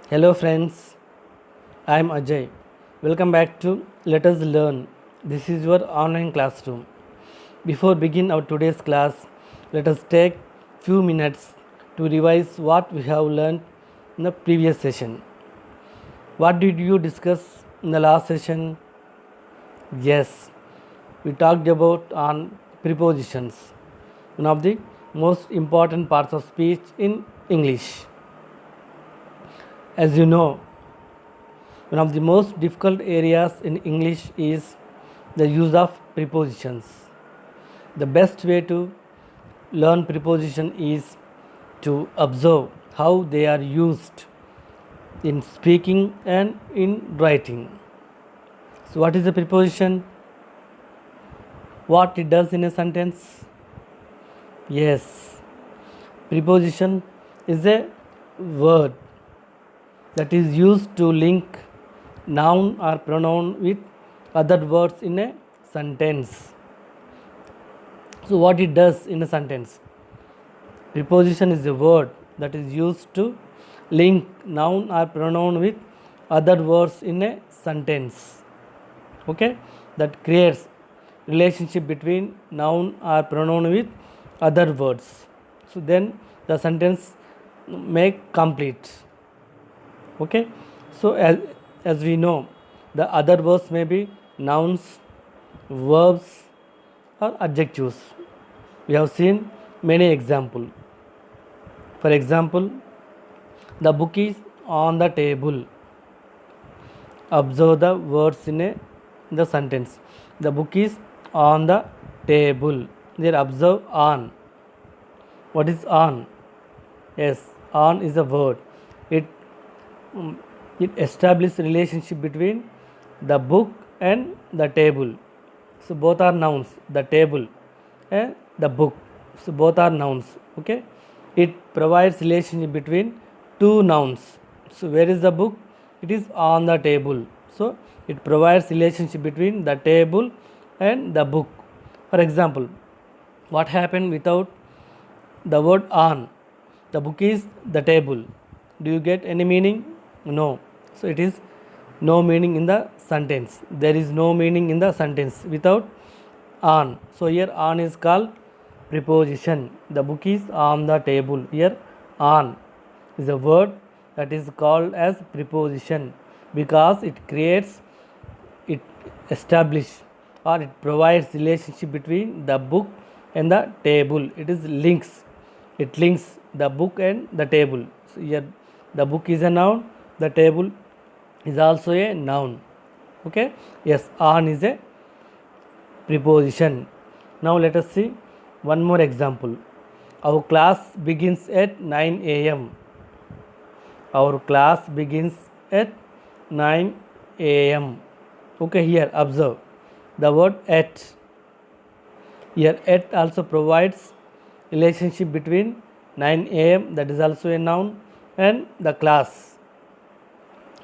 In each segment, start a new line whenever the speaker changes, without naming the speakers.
Hello friends, I am Ajay. Welcome back to Let Us Learn. This is your online classroom. Before begin our today's class, let us take few minutes to revise what we have learned in the previous session. What did you discuss in the last session? Yes, we talked about on prepositions, one of the most important parts of speech in English. As you know, one of the most difficult areas in English is the use of prepositions. The best way to learn preposition is to observe how they are used in speaking and in writing. So, what is a preposition? What it does in a sentence? Yes, preposition is a word that is used to link noun or pronoun with other words in a sentence. So, what it does in a sentence? Preposition is a word that is used to link noun or pronoun with other words in a sentence. Okay, that creates relationship between noun or pronoun with other words. So then the sentence make complete. Okay, so as we know, the other words may be nouns, verbs, or adjectives. We have seen many examples. For example, the book is on the table. Observe the words in the sentence. The book is on the table. There observe on. What is on? Yes, on is a word. It mm, it establishes relationship between the book and the table. So both are nouns. The table and the book. So both are nouns. Okay. It provides relationship between two nouns. So where is the book? It is on the table. So it provides relationship between the table and the book. For example, what happened without the word on? The book is the table. Do you get any meaning? No. So it is no meaning in the sentence. There is no meaning in the sentence without on. So here on is called preposition. The book is on the table. Here on is a word that is called as preposition because it creates, it establish, or it provides relationship between the book and the table. It is links. It links the book and the table. So here the book is a noun, the table is also a noun. Okay, yes, on is a preposition. Now let us see one more example. Our class begins at 9 a.m. Our class begins at 9 a.m. Okay, here observe the word at. Here at also provides relationship between 9 a.m., that is also a noun, and the class.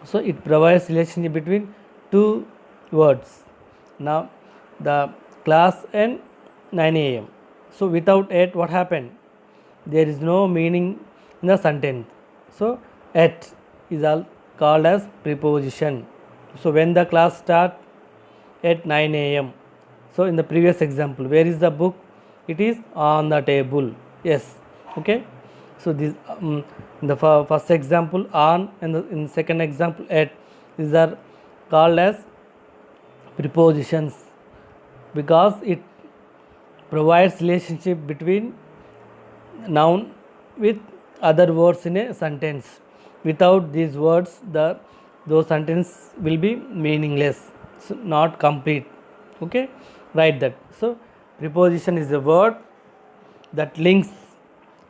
So it provides relationship between two words. Now the class and 9 a.m. So without at, what happened? There is no meaning in the sentence. So at is all called as preposition. So when the class start? At 9 a.m. So in the previous example, where is the book? It is on the table. Yes. Okay. So this in the first example on, and in the second example at, these are called as prepositions because it provides relationship between noun with other words in a sentence. Without these words, those sentence will be meaningless, so not complete. Okay, write that. So preposition is a word that links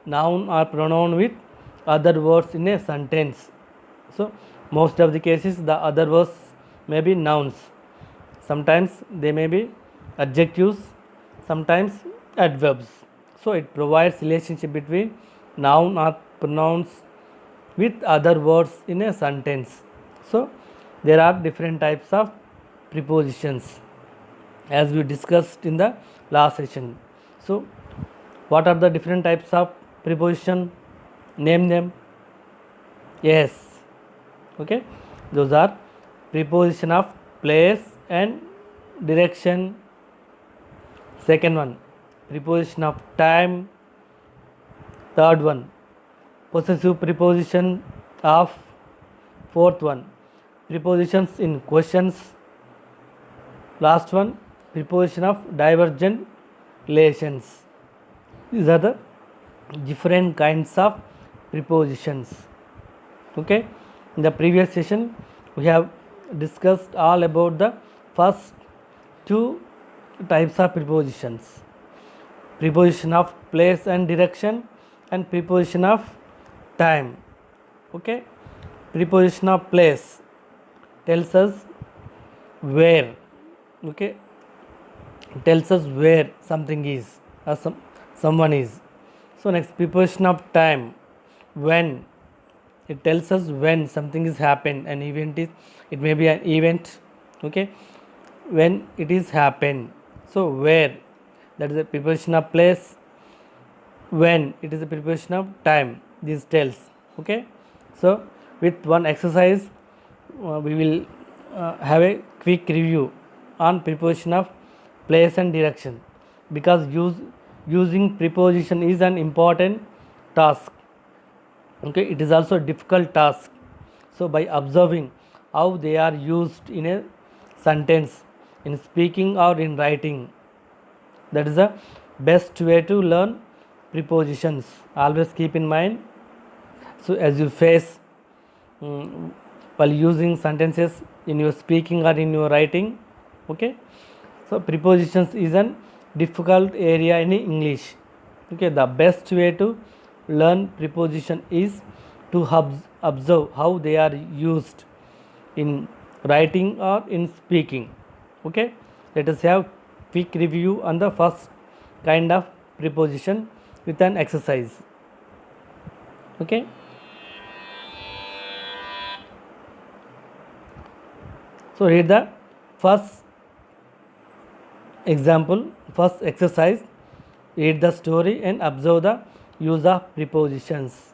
noun or pronoun with other words in a sentence. So most of the cases the other words may be nouns, sometimes they may be adjectives, sometimes adverbs. So it provides relationship between noun or pronouns with other words in a sentence. So there are different types of prepositions as we discussed in the last session. So what are the different types of preposition? Name them. Yes, Okay, those are preposition of place and direction. Second one, preposition of time. Third one, possessive preposition of. Fourth one, prepositions in questions. Last one, preposition of divergent relations. These are the different kinds of prepositions. Okay, in the previous session we have discussed all about the first two types of prepositions: preposition of place and direction and preposition of time. Okay, preposition of place tells us where. Okay, tells us where something is or someone is. So next, preposition of time, when, it tells us when something is happened. An event is, it may be an event. Okay, when it is happened. So where, that is a preposition of place. When, it is a preposition of time. This tells. Okay, so with one exercise we will have a quick review on preposition of place and direction, because using preposition is an important task. Okay, it is also a difficult task. So by observing how they are used in a sentence, in speaking or in writing, that is the best way to learn prepositions. Always keep in mind. So as you face while using sentences in your speaking or in your writing. Okay, so prepositions is an difficult area in English. Okay, the best way to learn preposition is to observe how they are used in writing or in speaking. Okay, let us have quick review on the first kind of preposition with an exercise. Okay, so read the first example, first exercise. Read the story and observe the use of prepositions.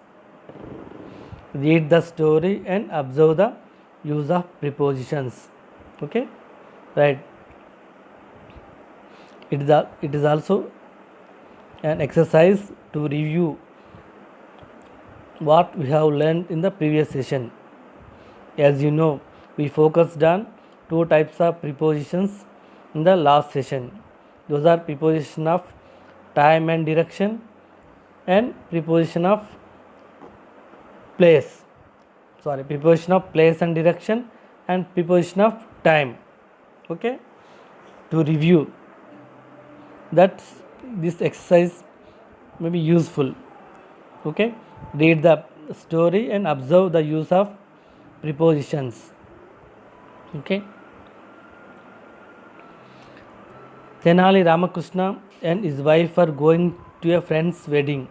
Read the story and observe the use of prepositions. Okay, right. It is also an exercise to review what we have learned in the previous session. As you know, we focused on two types of prepositions in the last session. Those are preposition of time and direction and preposition of place. Preposition of place and direction and preposition of time. Okay, to review that, this exercise may be useful. Okay, read the story and observe the use of prepositions. Okay, Tenali Ramakrishna and his wife are going to a friend's wedding.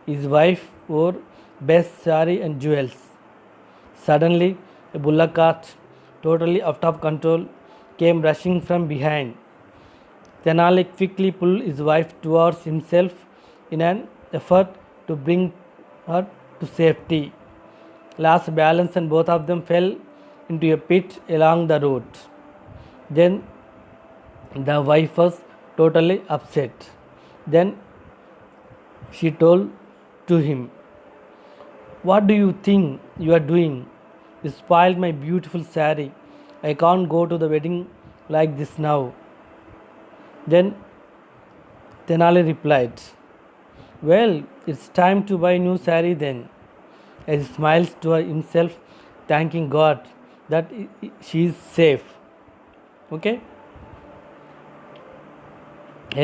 His wife wore best saree and jewels. Suddenly, a bullock cart, totally out of control, came rushing from behind. Tenali quickly pulled his wife towards himself in an effort to bring her to safety. Lost balance and both of them fell into a pit along the road. Then the wife was totally upset. Then she told to him, "What do you think you are doing? You spoiled my beautiful saree. I can't go to the wedding like this now." Then Tenali replied, "Well, it's time to buy new saree then." As he smiles to himself, thanking God that she is safe. Okay?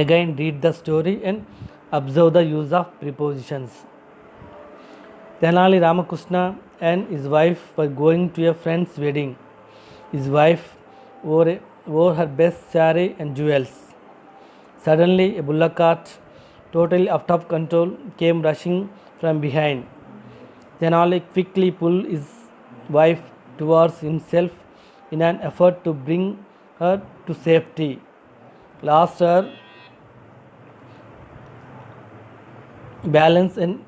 Again, read the story and observe the use of prepositions. Tenali Ramakrishna and his wife were going to a friend's wedding. His wife wore her best saree and jewels. Suddenly, a bullock cart, totally out of control, came rushing from behind. Tenali quickly pulled his wife towards himself in an effort to bring her to safety. Lost her balance and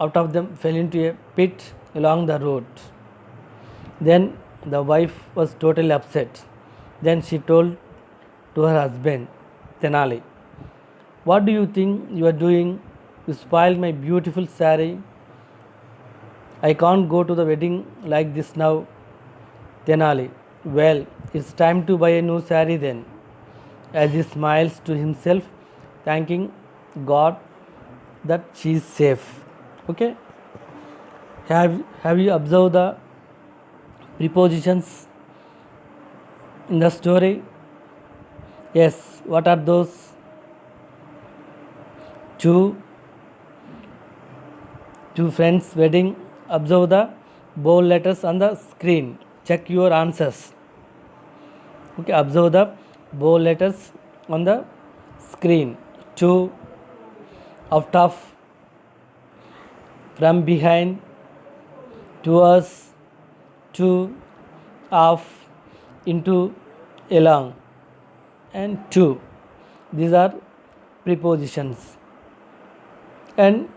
out of them fell into a pit along the road. Then the wife was totally upset. Then she told to her husband, Tenali, what do you think you are doing? You spoiled my beautiful saree. I can't go to the wedding like this now. Tenali, well, it's time to buy a new saree then. As he smiles to himself, thanking God that she is safe. Okay? Have you observed the prepositions in the story? Yes. What are those? Two friends wedding. Observe the bold letters on the screen. Check your answers. Okay, observe the bold letters on the screen. To, out of, from behind, towards, to, off, into, along, and to. These are prepositions. And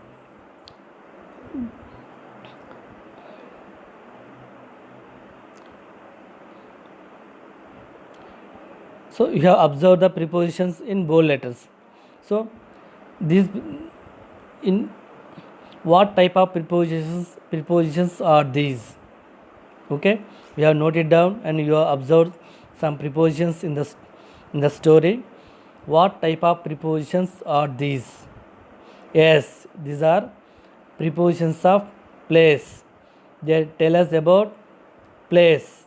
so you have observed the prepositions in bold letters. So these, in what type of prepositions are these? Okay, we have noted down and you have observed some prepositions in the story. What type of prepositions are these? Yes, these are prepositions of place. They tell us about place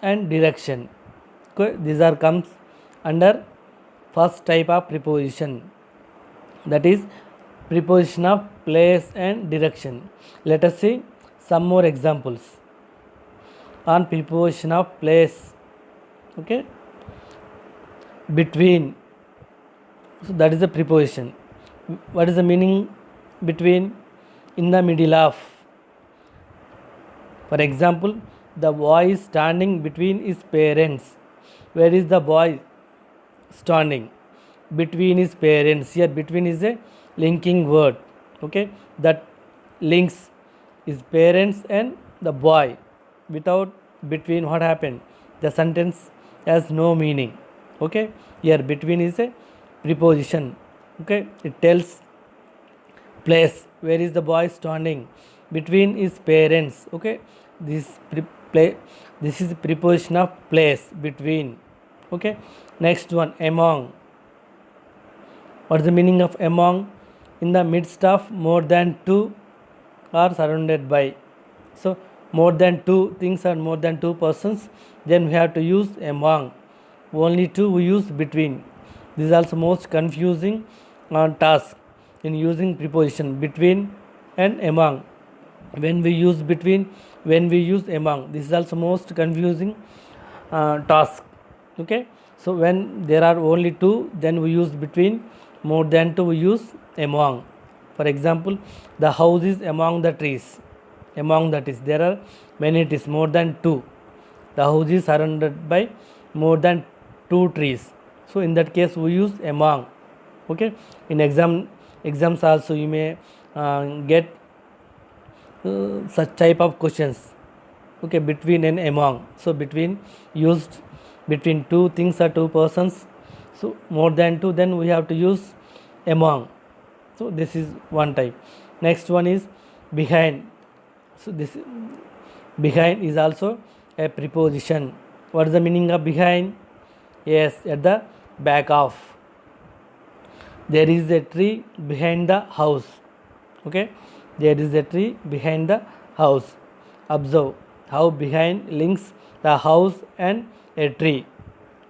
and direction. Okay, these are comes under first type of preposition, that is preposition of place and direction. Let us see some more examples on preposition of place. Okay, between, so that is a preposition. What is the meaning between? In the middle of. For example, the boy is standing between his parents. Where is the boy standing? Between his parents. Here between is a linking word. Okay, that links his parents and the boy. Without between, what happened? The sentence has no meaning. Okay, here between is a preposition. Okay, it tells place. Where is the boy standing? Between his parents. Okay, this this is preposition of place, between. Okay, next one, among. What is the meaning of among? In the midst of, more than two, or surrounded by. So more than two things or more than two persons, then we have to use among. Only two we use between. This is also most confusing task in using preposition between and among. When we use between, when we use among, this is also most confusing task. Okay, so when there are only two, then we use between. More than two, we use among. For example, the house is among the trees. Among the trees, there are many trees, more than two. The house is surrounded by more than two trees. So in that case, we use among. Okay, in exams also you may get such type of questions. Okay, between and among. So between used between two things or two persons. So more than two, then we have to use among. So this is one type. Next one is behind. So this behind is also a preposition. What is the meaning of behind? Yes, at the back of. There is a tree behind the house. Okay, there is a tree behind the house. Observe how behind links the house and a tree.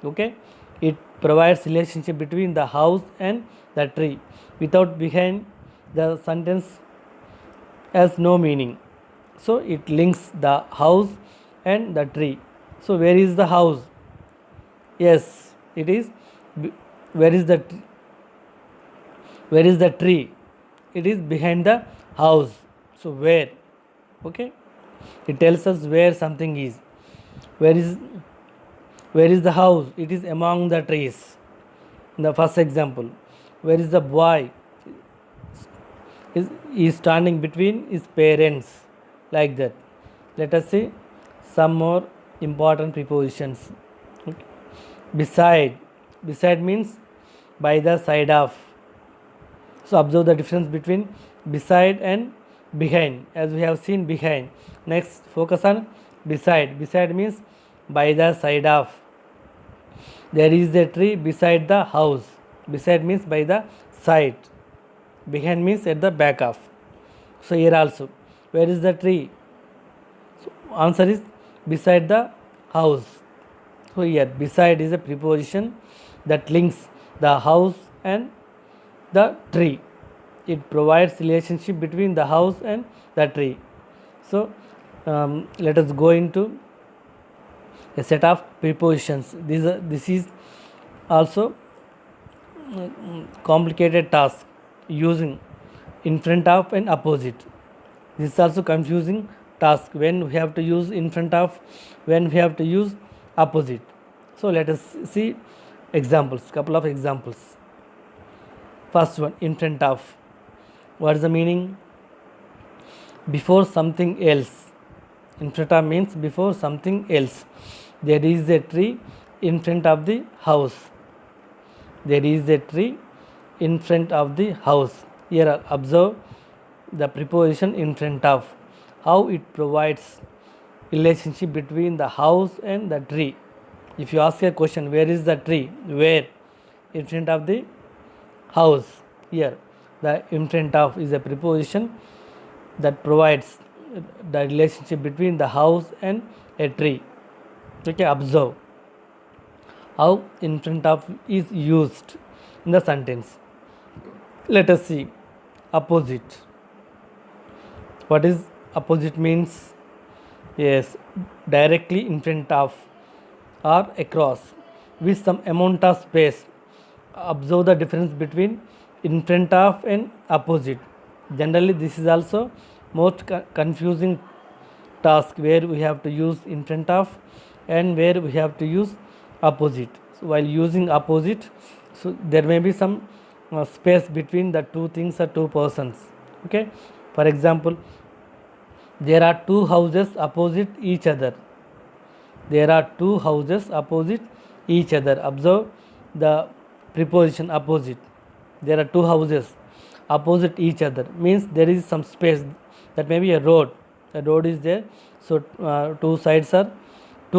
Okay, it provides relationship between the house and the tree. Without behind, the sentence has no meaning. So it links the house and the tree. So where is the house? Yes, it is. Where is the where is the tree? It is behind the house. So where? Okay, it tells us where something is. Where is the house? It is among the trees. In the first example, where is the boy? Is standing between his parents, like that. let us see some more important prepositions. Okay. Beside means by the side of. So observe the difference between beside and behind, as we have seen behind. Next, focus on beside means by the side of. There is a tree beside the house. Beside means by the side, behind means at the back of. So here also, where is the tree? So answer is beside the house. So here beside is a preposition that links the house and the tree. It provides relationship between the house and the tree. So let us go into a set of prepositions. This is also complicated task using in front of and opposite. This is also confusing task when we have to use in front of, when we have to use opposite. So let us see examples, couple of examples. First one, in front of. What is the meaning? Before something else. In front of means before something else. There is a tree in front of the house. There is a tree in front of the house. Here observe the preposition in front of, how it provides relationship between the house and the tree. If you ask a question, where is the tree? Where? In front of the house. Here the in front of is a preposition that provides the relationship between the house and a tree. Okay, observe how in front of is used in the sentence. Let us see opposite. What is opposite means? Yes, directly in front of or across with some amount of space. Observe the difference between in front of and opposite. Generally this is also most confusing task, where we have to use in front of and where we have to use opposite. So while using opposite, so there may be some space between the two things or two persons. Okay, for example, there are two houses opposite each other. There are two houses opposite each other. Observe the preposition opposite. There are two houses opposite each other means there is some space, that may be a road. The road is there, so two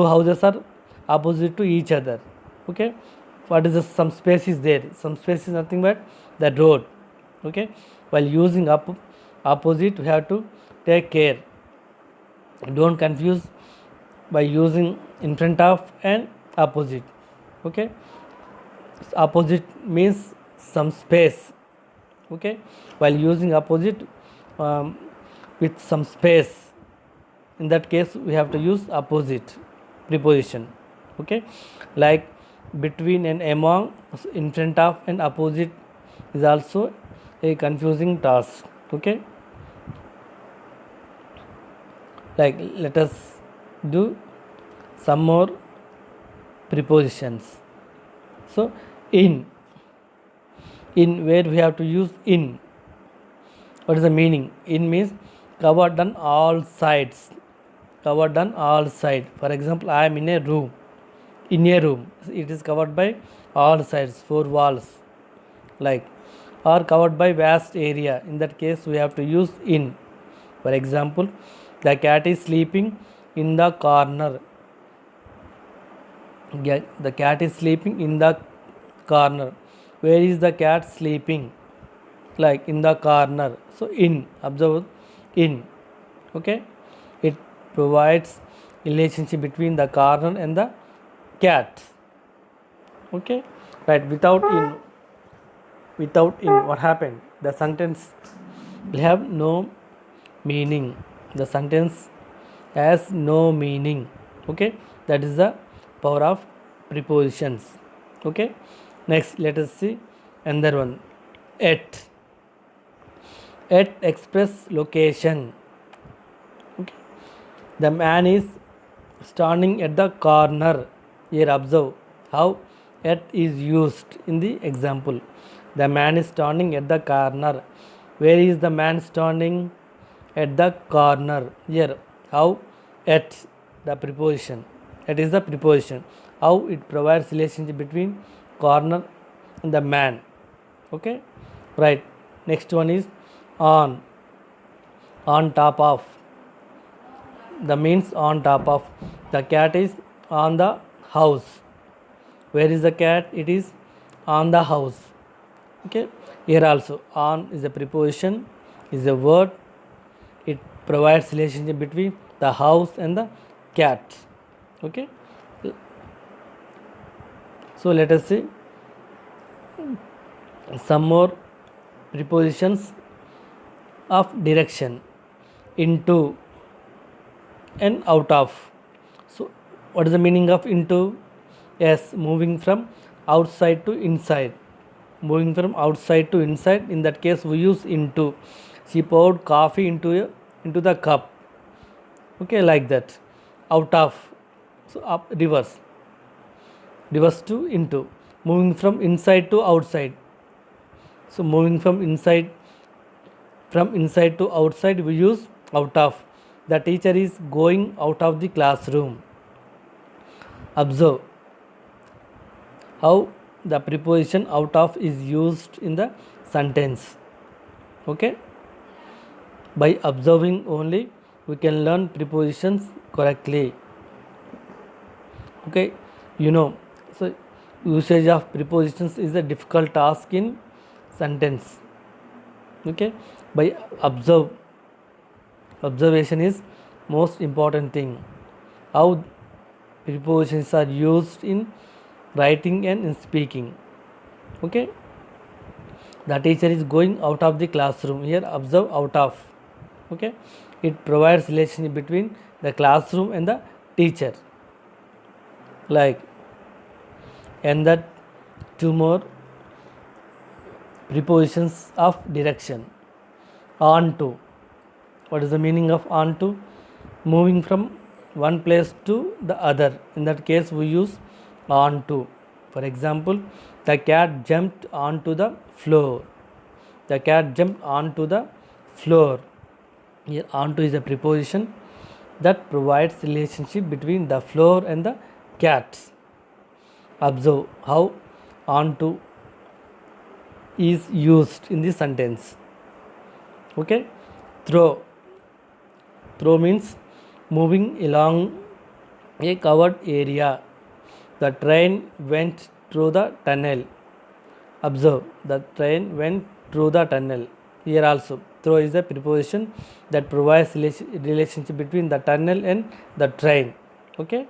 houses are opposite to each other. Okay, what is some space is there? Some space is nothing but the road. Okay, while using opposite we have to take care. Don't confuse by using in front of and opposite. Okay, opposite means some space. Okay, while using opposite with some space, in that case we have to use opposite preposition. Okay, like between and among, in front of and opposite is also a confusing task. Okay, like let us do some more prepositions. So in where we have to use in. What is the meaning? In means covered on all sides. Covered on all sides. For example, I am in a room. In a room, it is covered by all sides, four walls, like, or covered by vast area. In that case we have to use in. For example, the cat is sleeping in the corner. The cat is sleeping in the corner. Where is the cat sleeping? Like in the corner. So in, observe in. Okay, it provides relationship between the corner and the cat. Okay, right. Without in, what happened? The sentence will have no meaning. The sentence has no meaning. Okay, that is the power of prepositions. Okay, next let us see another one. At express location. Okay, the man is standing at the corner. Here observe how at is used in the example. The man is standing at the corner. Where is the man standing? At the corner. Here how at, the preposition. At is the preposition. How it provides relationship between corner and the man. Okay, right. Next one is on. On top of. The means on top of. The cat is on the house. Where is the cat? It is on the house. Okay, here also on is a preposition, is a word. It provides relationship between the house and the cat. Okay, so let us see some more prepositions of direction. Into and out of. So what is the meaning of into? Yes, moving from outside to inside. Moving from outside to inside. In that case, we use into. She poured coffee into the cup. Okay, like that. Out of. So up, reverse. Reverse to into. Moving from inside to outside. So moving from inside to outside, we use out of. The teacher is going out of the classroom. Observe how the preposition out of is used in the sentence. Okay, by observing only we can learn prepositions correctly. Okay, so usage of prepositions is a difficult task in sentence. Okay, by observation is most important thing. How prepositions are used in writing and in speaking. Okay, the teacher is going out of the classroom. Here observe out of. Okay, it provides relationship between the classroom and the teacher. Like, and that two more prepositions of direction. On to. What is the meaning of on to? Moving from one place to the other. In that case, we use on to. For example, the cat jumped onto the floor. The cat jumped onto the floor. Here, onto is a preposition that provides relationship between the floor and the cat. Observe how onto is used in this sentence. Okay, throw. Throw means moving along a covered area. The train went through the tunnel. Observe, the train went through the tunnel. Here also, through is a preposition that provides relationship between the tunnel and the train. Okay,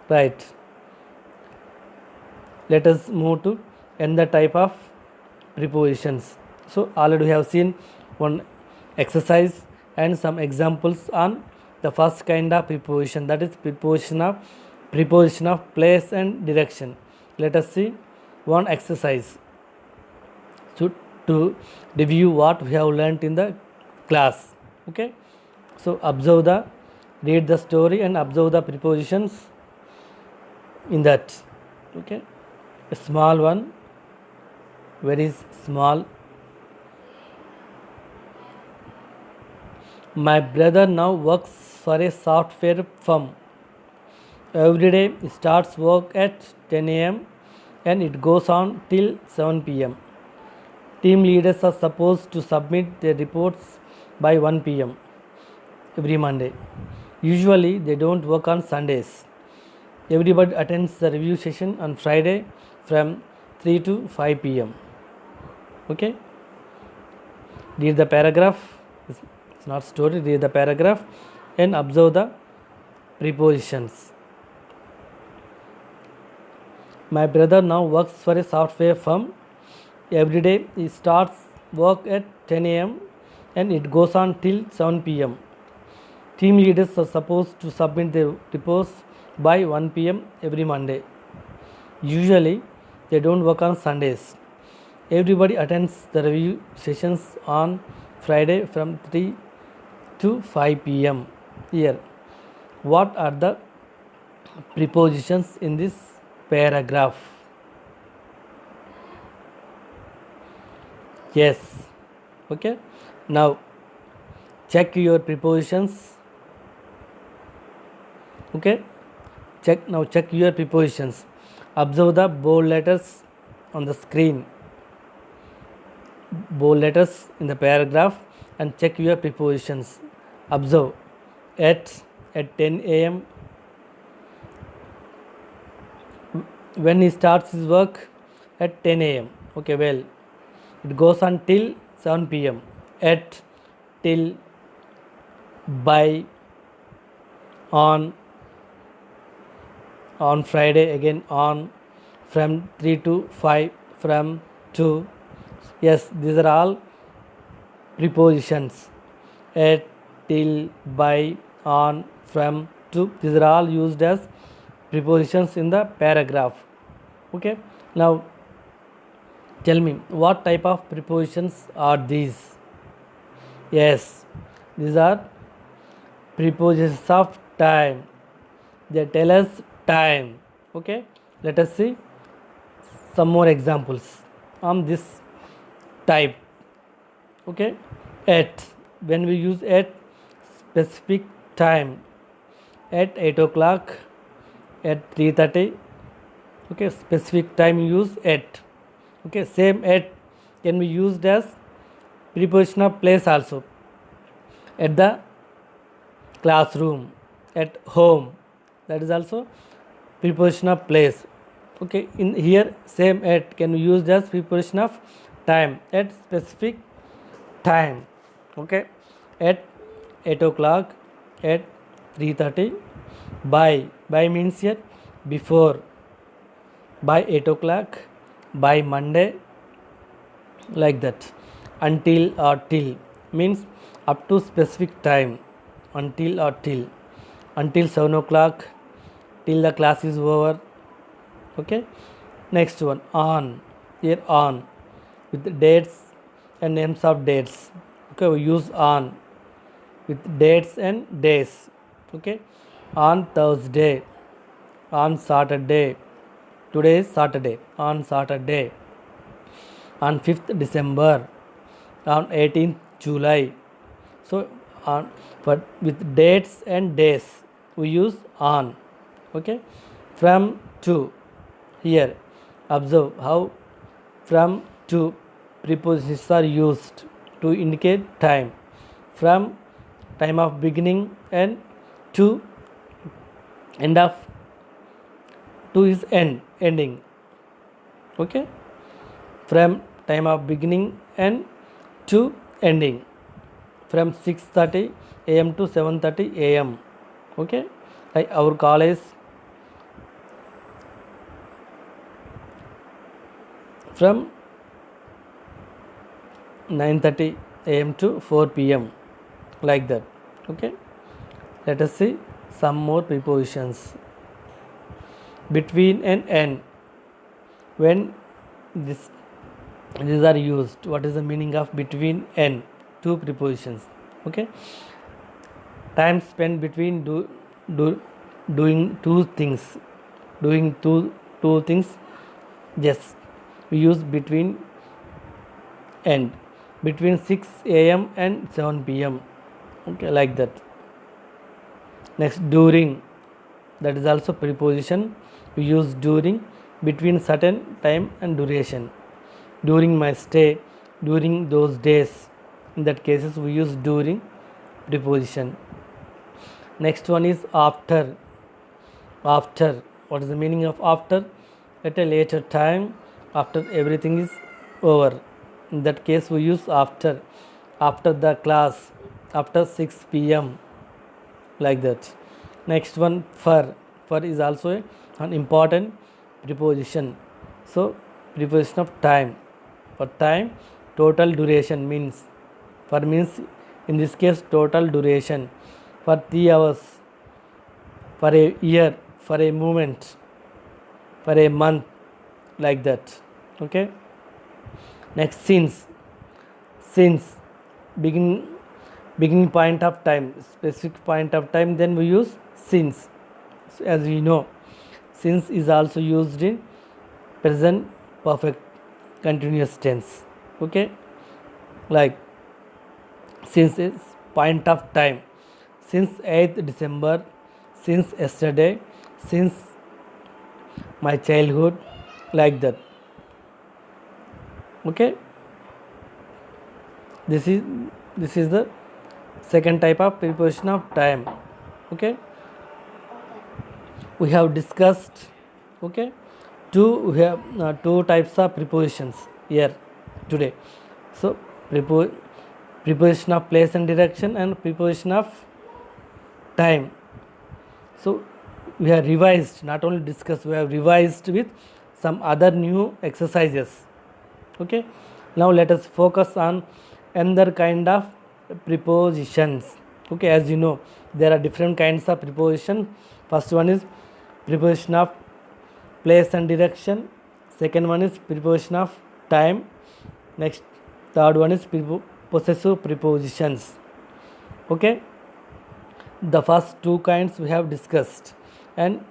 right. Let us move to another type of prepositions. So already we have seen one exercise and some examples on the first kind of preposition, that is preposition of place and direction. Let us see one exercise to review what we have learnt in the class. Okay, so read the story and observe the prepositions in that. Okay, a small one, very small. My brother now works for a software firm. Every day he starts work at 10 a.m. and it goes on till 7 p.m. Team leaders are supposed to submit their reports by 1 p.m. every Monday. Usually they don't work on Sundays. Everybody attends the review session on Friday from 3 to 5 p.m. Okay, read the paragraph. It's not story. Read the paragraph and observe the prepositions. My brother now works for a software firm. Every day he starts work at 10 a.m. and it goes on till 7 p.m. Team leaders are supposed to submit their reports by 1 p.m. every Monday. Usually they don't work on Sundays. Everybody attends the review sessions on Friday from 3 to 5 p.m. Here, what are the prepositions in this paragraph? Yes. Okay, now check your prepositions. Okay, check your prepositions. Observe the bold letters on the screen, bold letters in the paragraph, and check your prepositions. Observe at 10 a.m. when he starts his work at 10 a.m. Okay, well, it goes until 7 p.m. At, till, by, on Friday, again on, from 3 to 5, from to. Yes, these are all prepositions. At, till, by, on, from, to. These are all used as prepositions in the paragraph. Okay, now tell me, what type of prepositions are these? Yes, these are prepositions of time. They tell us time. Okay, let us see some more examples on this type. Okay, at, when we use at, specific time, at 8 o'clock, at 3:30. Okay, specific time use at. Okay, same at can be used as preposition of place also. At the classroom, at home, that is also preposition of place. Okay, in here same at can be used as preposition of time, at specific time. Okay, at 8 o'clock, at 3:30. By means here before, by 8 o'clock, by Monday, like that. Until or till means up to specific time, until or till, until 7 o'clock, till the class is over. Okay, next one, on, here on, with dates and names of dates. Okay, we use on with dates and days. Okay, on Thursday, on Saturday, today is Saturday, on Saturday, on 5th December, on 18th July. So on, but with dates and days we use on. Okay, from to, here observe how from to prepositions are used to indicate time. From, time of beginning, and to, end of, to is end, ending. Okay, from, time of beginning, and to ending. From 6:30 a.m. to 7:30 a.m. Okay, like our college, from 9:30 a.m. to 4 p.m. like that. Okay, let us see some more prepositions. Between and end, when these are used, what is the meaning of between and? Two prepositions. Okay, time spent between doing two things, doing two things. Yes, we use between and, between 6 a.m. and 7 p.m. Okay, like that. Next, during, that is also preposition. We use during between certain time and duration. During my stay, during those days, in that cases we use during preposition. Next one is after. After, what is the meaning of after? At a later time, after everything is over. In that case we use after. After the class, after 6 p.m. like that. Next one, for. For is also an important preposition. So preposition of time. For time, total duration means, for means in this case total duration, for 3 hours, for a year, for a moment, for a month, like that. Okay, next, since beginning point of time, specific point of time, then we use since. So as we know, since is also used in present perfect continuous tense. Okay, like since is point of time, since 8th December since yesterday, since my childhood, like that. Okay, this is the second type of preposition of time. Okay, we have discussed, okay, we have two types of prepositions here today. So preposition of place and direction and preposition of time. So we have revised, not only discussed, we have revised with some other new exercises. Okay, now let us focus on another kind of prepositions. Okay, as you know, there are different kinds of preposition. First one is preposition of place and direction. Second one is preposition of time. Next, third one is possessive prepositions. Okay, the first two kinds we have discussed, and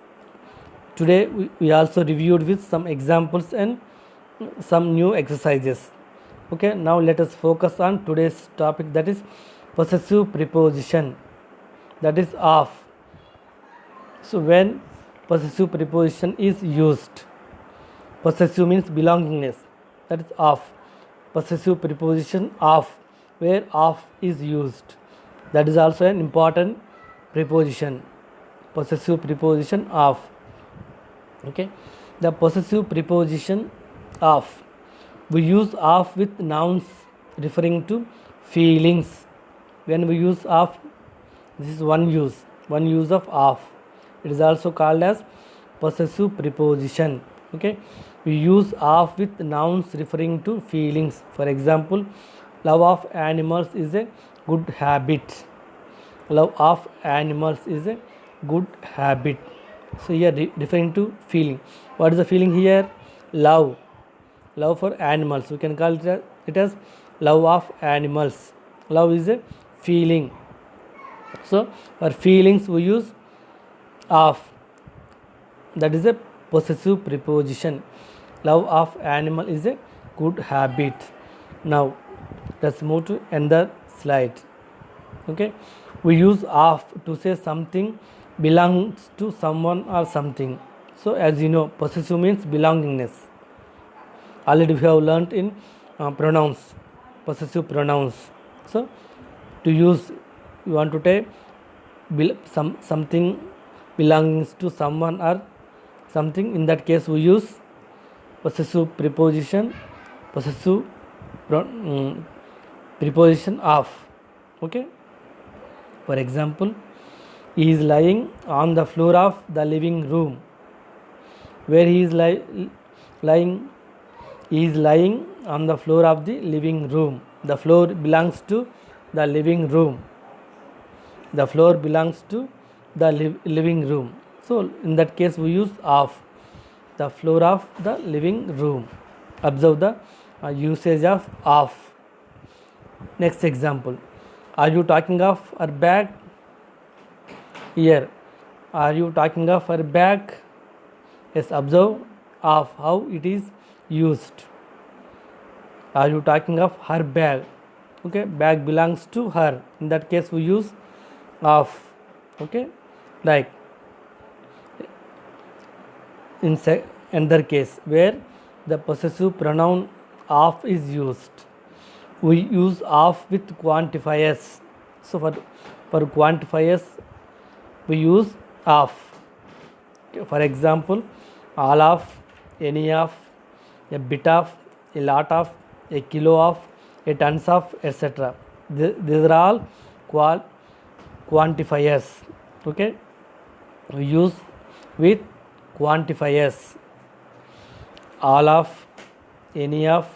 today we also reviewed with some examples and some new exercises. Okay, now let us focus on today's topic, that is possessive preposition, that is of. So when possessive preposition is used, possessive means belongingness, that is of. Possessive preposition of, where of is used, that is also an important preposition. Possessive preposition of. Okay, the possessive preposition of, we use of with nouns referring to feelings. When we use of, this is one use of. It is also called as possessive preposition. Okay, we use of with nouns referring to feelings. For example, love of animals is a good habit. Love of animals is a good habit. So here referring to feeling. What is the feeling here? Love for animals. We can call it as love of animals. Love is a feeling. So for feelings we use of, that is a possessive preposition. Love of animal is a good habit. Now let's move to another slide. Okay, we use of to say something belongs to someone or something. So as you know, possessive means belongingness. Already we have learnt in pronouns, possessive pronouns. So to use, you want to take something belongs to someone or something, in that case we use possessive preposition, preposition of. Okay, for example, he is lying on the floor of the living room. Where he is lying, he is lying on the floor of the living room. The floor belongs to the living room. The floor belongs to the living room. So in that case we use of, the floor of the living room. Observe the usage of. Next example, are you talking of her bag? Here, are you talking of her bag? Yes, observe of, how it is used. Are you talking of her bag? Okay, bag belongs to her. In that case we use of. Okay, like in another case where the possessive pronoun of is used, we use of with quantifiers. So for quantifiers we use of. For example, all of, any of, a bit of, a lot of, a kilo of, a tons of, etc. These are all quantifiers. Okay, we use with quantifiers. All of, any of,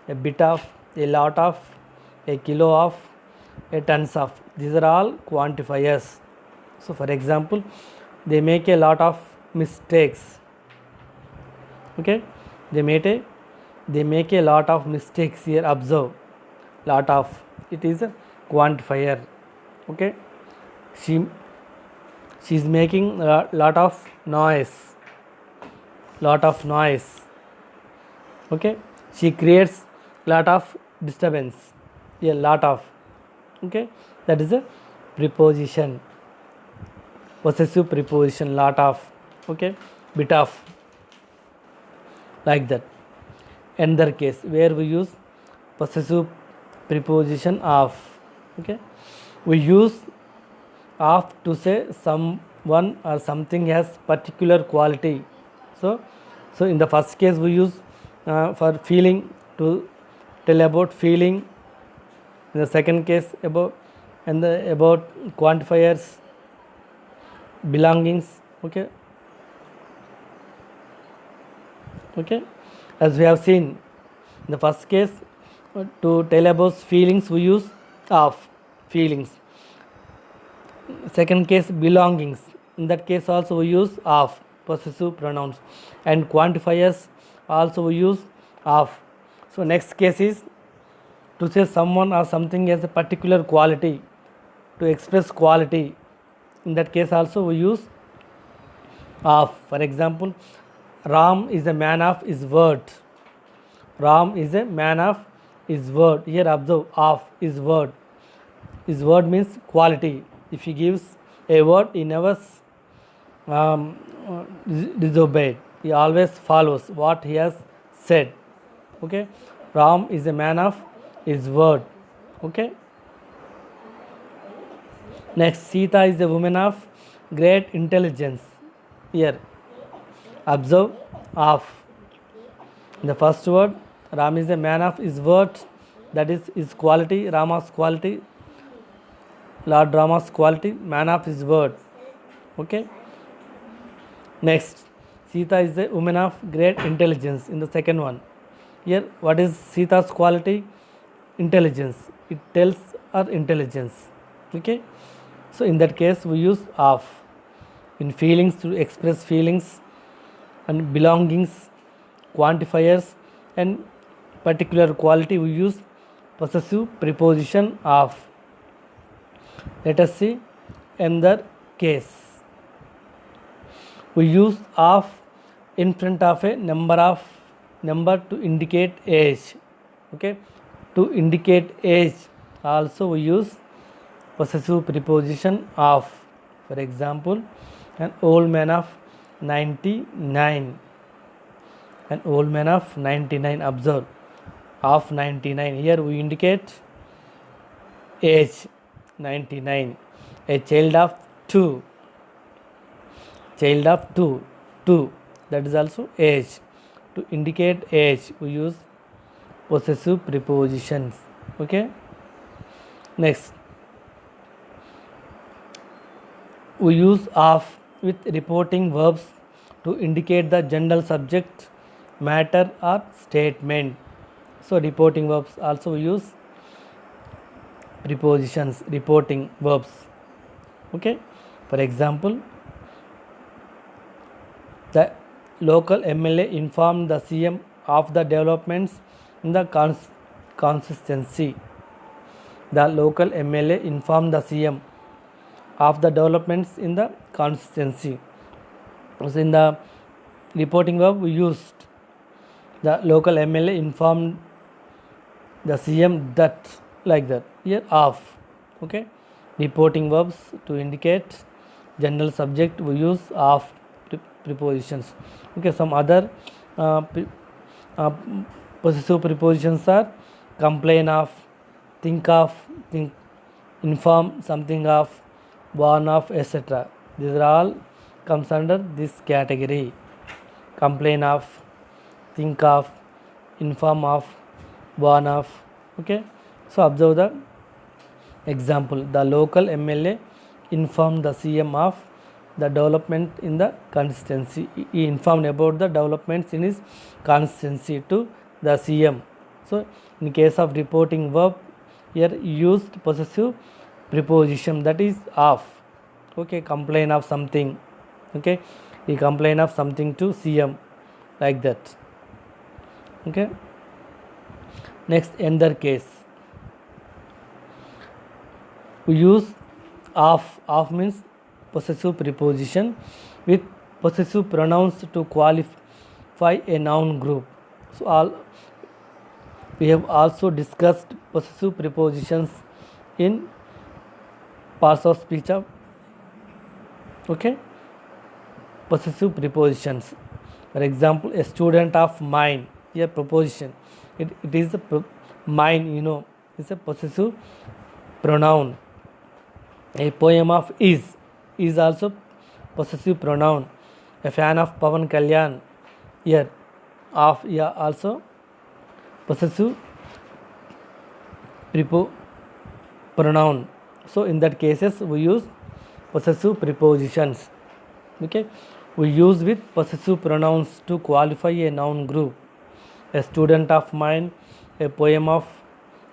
a bit of, a lot of, a kilo of, a tons of. These are all quantifiers. So for example, they make a lot of mistakes. Okay, they make a lot of mistakes. Here observe, lot of, it is a quantifier. Okay, she is making a lot of noise. Okay, she creates lot of disturbance. A lot of. Okay, that is a preposition. possessive preposition, lot of, okay, bit of, like that. Another case where we use possessive preposition of, okay, we use of to say someone or something has particular quality. So in the first case we use for feeling, to tell about feeling. In the second case about, and the about quantifiers, belongings, okay, okay, as we have seen in the first case, to tell about feelings we use of, feelings. Second case, belongings, in that case also we use of, possessive pronouns, and quantifiers also we use of. So next case is to say someone or something has a particular quality, to express quality. In that case also we use of. For example, Ram is a man of his word. Ram is a man of his word. Here observe, of his word. His word means quality. If he gives a word, he never disobeyed. He always follows what he has said. Okay, Ram is a man of his word. Okay. Next, Sita is a woman of great intelligence. Here, observe of. In the first word, Ram is a man of his word, that is his quality, Rama's quality, Lord Rama's quality, man of his word. Okay. Next, Sita is a woman of great intelligence. In the second one, here, what is Sita's quality? Intelligence. It tells her intelligence. Okay. So in that case, we use of. In feelings, to express feelings, and belongings, quantifiers, and particular quality, we use possessive preposition of. Let us see another case. We use of in front of a number to indicate age. Okay, to indicate age also we use possessive preposition of. For example, an old man of 99. An old man of 99. Observe, of 99. Here we indicate age, 99. A child of 2. Child of 2. 2. That is also age. To indicate age, we use possessive prepositions. Okay. Next, we use of with reporting verbs to indicate the general subject, matter, or statement. So reporting verbs also we use prepositions, reporting verbs. Okay. For example, the local MLA informed the CM of the developments in the consistency. The local MLA informed the CM of the developments in the consistency. So in the reporting verb, we used the local MLA informed the CM that, like that. Here of. Okay, reporting verbs to indicate general subject, we use of prepositions. Okay, some other possessive prepositions are complain of, think of, think, inform something of, warn of, etc. These are all comes under this category. Complain of, think of, inform of, warn of. Okay, so observe the example. The local MLA informed the CM of the development in the constituency. He informed about the developments in his constituency to the CM. So in case of reporting verb, here used possessive preposition, that is of. Okay, complain of something. Okay, he complain of something to CM, like that. Okay. Next, another case, we use of. Of means possessive preposition with possessive pronouns to qualify a noun group. So we have also discussed possessive prepositions in parts of speech of Okay, possessive prepositions. For example, a student of mine, a preposition. It is a mine, is a possessive pronoun. A poem of is also possessive pronoun. A fan of Pavan Kalyan, here of, also possessive pronoun. So in that cases we use possessive prepositions. Okay, we use with possessive pronouns to qualify a noun group. A student of mine, a poem of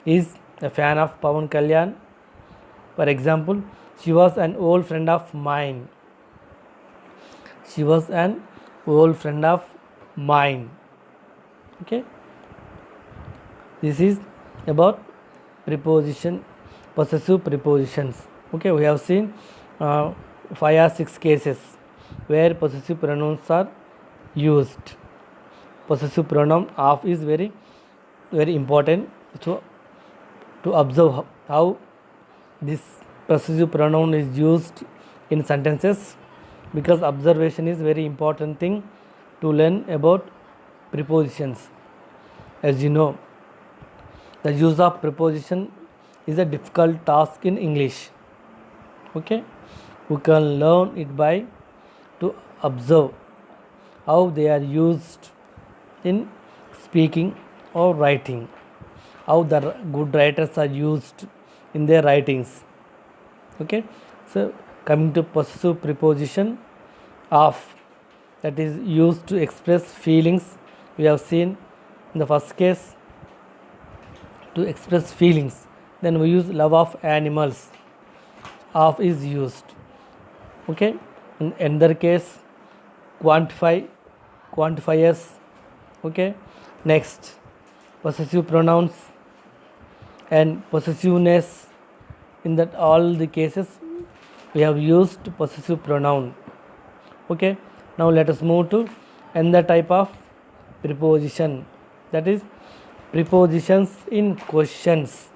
is, a fan of Pavan Kalyan. For example, she was an old friend of mine. She was an old friend of mine. Okay, this is about preposition, possessive prepositions. Okay, we have seen 5 or 6 cases where possessive pronouns are used. Possessive pronoun of is very very important to observe how this possessive pronoun is used in sentences, because observation is very important thing to learn about prepositions. As you know, the use of preposition is a difficult task in English. Okay, we can learn it by to observe how they are used in speaking or writing, how the good writers are used in their writings. Okay, so coming to possessive preposition of, that is used to express feelings. We have seen in the first case to express feelings. Then we use love of animals, of is used. Okay, in another case quantifiers. Okay, next possessive pronouns and possessiveness. In that all the cases we have used possessive pronoun. Okay, now let us move to another type of preposition, that is prepositions in questions.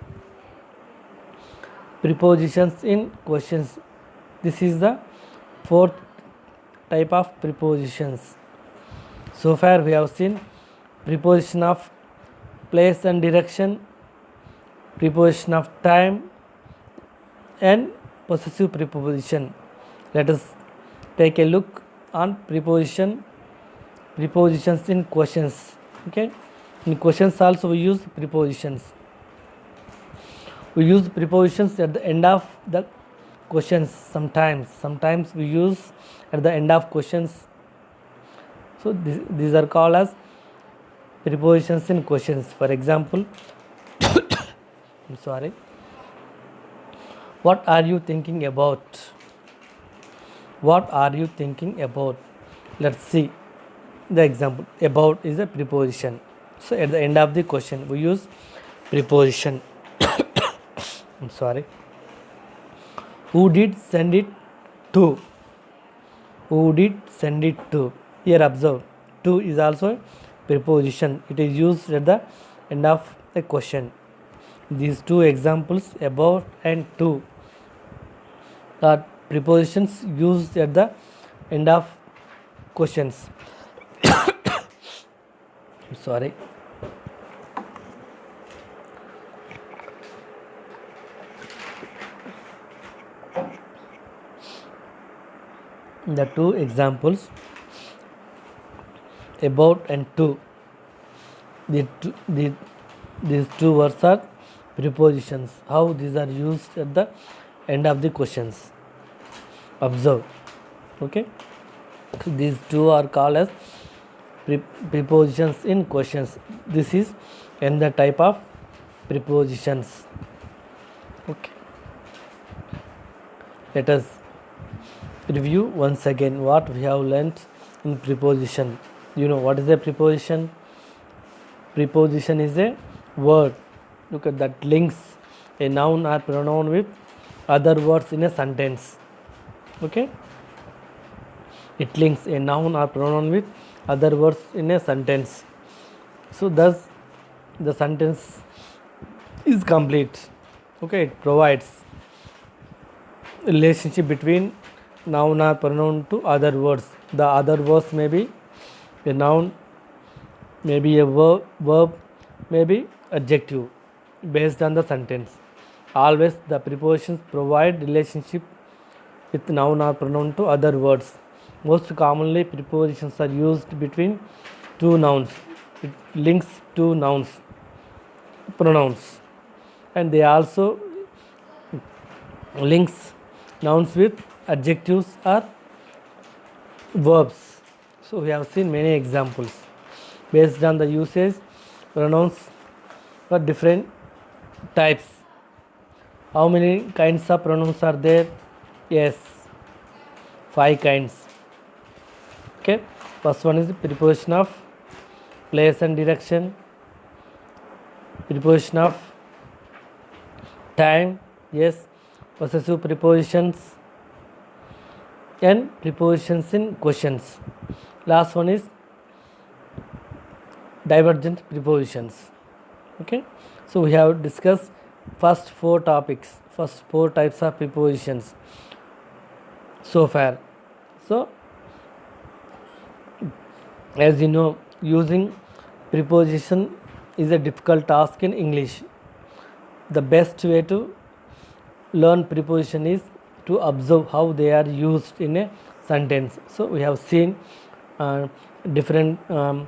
Prepositions in questions, this is the fourth type of prepositions. So far we have seen preposition of place and direction, preposition of time, and possessive preposition. Let us take a look on prepositions in questions. Okay, in questions also we use prepositions. We use prepositions at the end of the questions. Sometimes we use at the end of questions. So these are called as prepositions in questions. For example, I'm sorry, what are you thinking about? What are you thinking about? Let's see the example. About is a preposition. So at the end of the question we use preposition. I'm sorry. Who did send it to? Who did send it to? Here observe, to is also a preposition. It is used at the end of a question. These two examples, about and to, are prepositions used at the end of questions. Sorry. The two examples, about and to, these two words are prepositions. How these are used at the end of the questions. Observe. Okay, these two are called as prepositions in questions. This is another type of prepositions. Okay, let us review once again what we have learnt in preposition. You know what is a preposition? Preposition is a word, look at that, links a noun or pronoun with other words in a sentence. Okay, it links a noun or pronoun with other words in a sentence. So thus the sentence is complete. Okay, it provides relationship between noun or pronoun to other words. The other words may be a noun, maybe a verb, maybe adjective based on the sentence. Always the prepositions provide relationship with noun or pronoun to other words. Most commonly prepositions are used between two nouns. It links two nouns, pronouns, and they also links nouns with adjectives or verbs. So we have seen many examples. Based on the usage, pronouns are different types. How many kinds of pronouns are there? Yes, 5 kinds. Okay, first one is the preposition of place and direction, preposition of time, yes, possessive prepositions, and prepositions in questions. Last one is divergent prepositions. Okay, so we have discussed first 4 topics, first 4 types of prepositions so far. So as you know, using preposition is a difficult task in English. The best way to learn preposition is to observe how they are used in a sentence. So we have seen uh, different uh,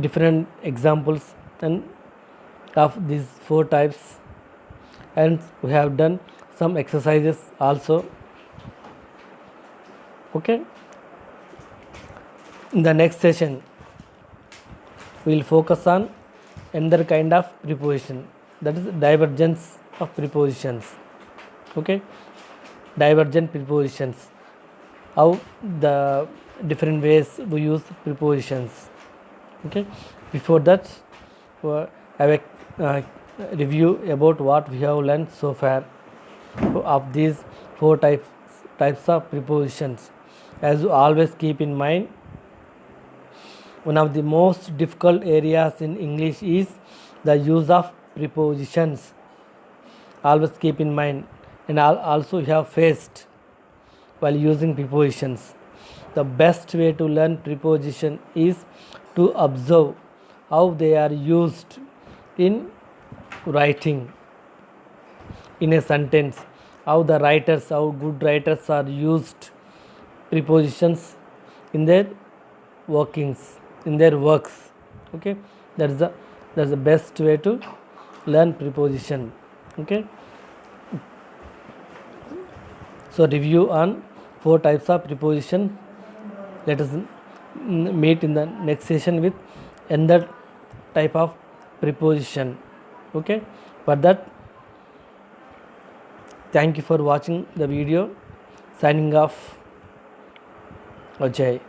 different examples and of these 4 types, and we have done some exercises also. Okay, in the next session we will focus on another kind of preposition, that is divergence of prepositions. Okay, divergent prepositions, how the different ways we use prepositions. Okay, before that have a review about what we have learned so far of these 4 types of prepositions. As you always keep in mind, one of the most difficult areas in English is the use of prepositions. Always keep in mind, and also you have faced while using prepositions. The best way to learn preposition is to observe how they are used in writing in a sentence, how good writers are used prepositions in their workings, in their works. Okay, that's the best way to learn preposition. Okay, so review on 4 types of preposition. Let us meet in the next session with another type of preposition. Okay, for that, thank you for watching the video. Signing off, Ajay.